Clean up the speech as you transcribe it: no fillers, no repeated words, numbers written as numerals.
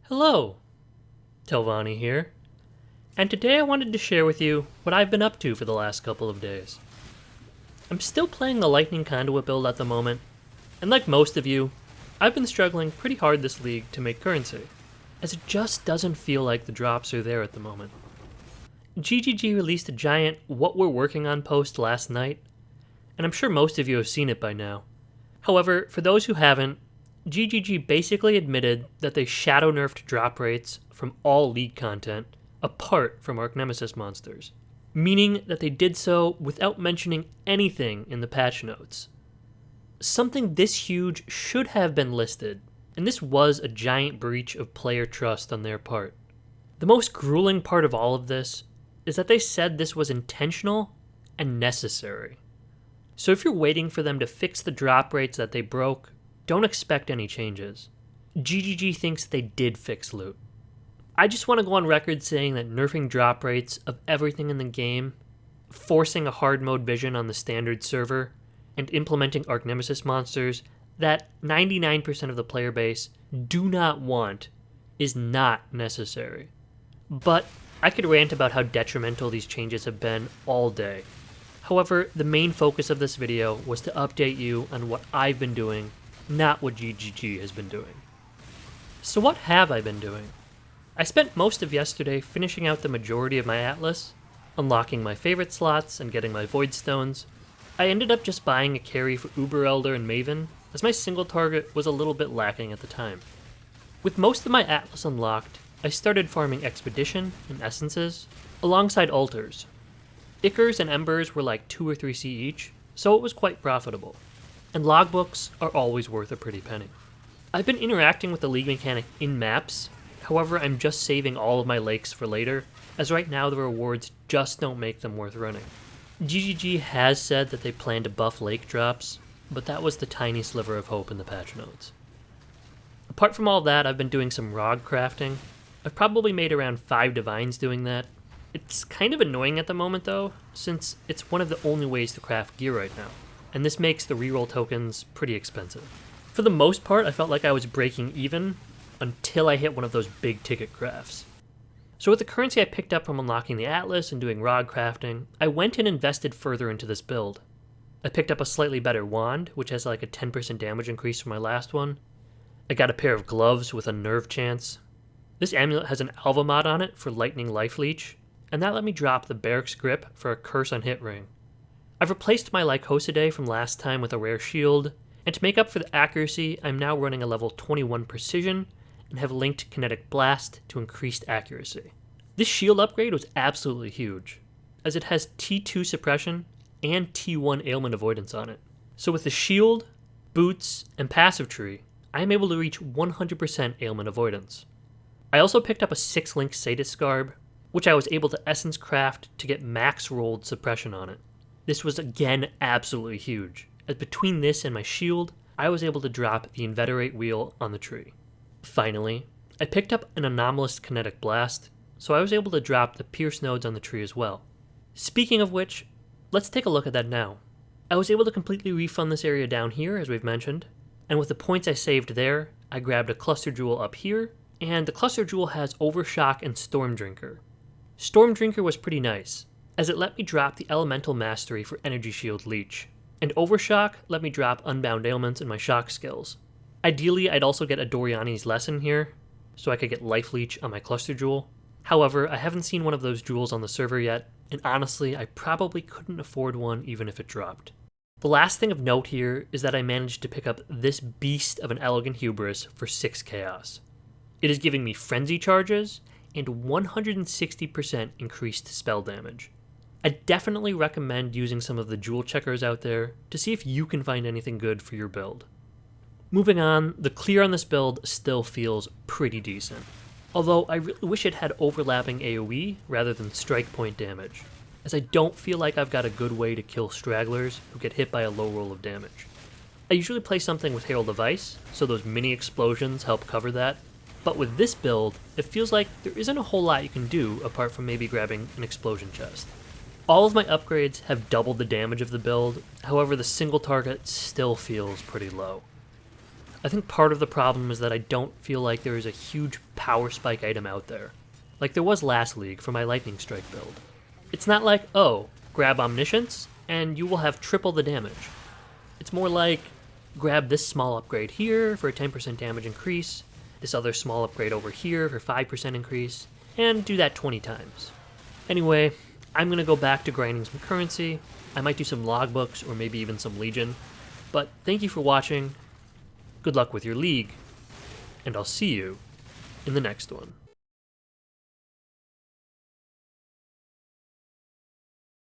Hello, Telvanni here, and today I wanted to share with you what I've been up to for the last couple of days. I'm still playing the Lightning Conduit build at the moment, and like most of you, I've been struggling pretty hard this league to make currency, as it just doesn't feel like the drops are there at the moment. GGG released a giant What We're Working On post last night, and I'm sure most of you have seen it by now. However, for those who haven't, GGG basically admitted that they shadow nerfed drop rates from all league content apart from Arch Nemesis monsters, meaning that they did so without mentioning anything in the patch notes. Something this huge should have been listed, and this was a giant breach of player trust on their part. The most grueling part of all of this is that they said this was intentional and necessary. So if you're waiting for them to fix the drop rates that they broke, don't expect any changes. GGG thinks they did fix loot. I just want to go on record saying that nerfing drop rates of everything in the game, forcing a hard mode vision on the standard server, and implementing Arch Nemesis monsters that 99% of the player base do not want is not necessary. But I could rant about how detrimental these changes have been all day. However, the main focus of this video was to update you on what I've been doing, not what GGG has been doing. So what have I been doing? I spent most of yesterday finishing out the majority of my Atlas, unlocking my favorite slots and getting my Void Stones. I ended up just buying a carry for Uber Elder and Maven, as my single target was a little bit lacking at the time. With most of my Atlas unlocked, I started farming Expedition and Essences, alongside Altars. Ichors and Embers were like 2 or 3C each, so it was quite profitable. And logbooks are always worth a pretty penny. I've been interacting with the league mechanic in maps, however I'm just saving all of my lakes for later, as right now the rewards just don't make them worth running. GGG has said that they plan to buff lake drops, but that was the tiny sliver of hope in the patch notes. Apart from all that, I've been doing some ROG crafting. I've probably made around 5 divines doing that. It's kind of annoying at the moment though, since it's one of the only ways to craft gear right now, and this makes the reroll tokens pretty expensive. For the most part, I felt like I was breaking even until I hit one of those big ticket crafts. So with the currency I picked up from unlocking the Atlas and doing ROG crafting, I went and invested further into this build. I picked up a slightly better wand, which has like a 10% damage increase from my last one. I got a pair of gloves with a nerve chance. This amulet has an Alva mod on it for lightning life leech, and that let me drop the Barracks grip for a curse on hit ring. I've replaced my Lycosidae from last time with a rare shield, and to make up for the accuracy, I'm now running a level 21 precision and have linked kinetic blast to increased accuracy. This shield upgrade was absolutely huge, as it has T2 suppression and T1 ailment avoidance on it. So with the shield, boots, and passive tree, I am able to reach 100% ailment avoidance. I also picked up a 6-link Sadist Garb, which I was able to essence craft to get max rolled suppression on it. This was again absolutely huge, as between this and my shield, I was able to drop the Inveterate wheel on the tree. Finally, I picked up an anomalous kinetic blast, so I was able to drop the pierce nodes on the tree as well. Speaking of which, let's take a look at that now. I was able to completely refund this area down here, as we've mentioned, and with the points I saved there, I grabbed a cluster jewel up here, and the cluster jewel has Overshock and Storm Drinker. Storm Drinker was pretty nice, as it let me drop the Elemental Mastery for Energy Shield Leech, and Overshock let me drop Unbound Ailments in my shock skills. Ideally, I'd also get a Doriani's Lesson here, so I could get Life Leech on my Cluster Jewel. However, I haven't seen one of those jewels on the server yet, and honestly, I probably couldn't afford one even if it dropped. The last thing of note here is that I managed to pick up this beast of an Elegant Hubris for 6 chaos. It is giving me Frenzy charges and 160% increased spell damage. I definitely recommend using some of the jewel checkers out there to see if you can find anything good for your build. Moving on, the clear on this build still feels pretty decent, although I really wish it had overlapping AoE rather than strike point damage, as I don't feel like I've got a good way to kill stragglers who get hit by a low roll of damage. I usually play something with Herald of Ice, so those mini explosions help cover that, but with this build, it feels like there isn't a whole lot you can do apart from maybe grabbing an explosion chest. All of my upgrades have doubled the damage of the build, however the single target still feels pretty low. I think part of the problem is that I don't feel like there is a huge power spike item out there, like there was last league for my Lightning Strike build. It's not like, oh, grab Omniscience, and you will have triple the damage. It's more like, grab this small upgrade here for a 10% damage increase, this other small upgrade over here for 5% increase, and do that 20 times. Anyway, I'm going to go back to grinding some currency. I might do some logbooks or maybe even some Legion. But thank you for watching. Good luck with your league, and I'll see you in the next one.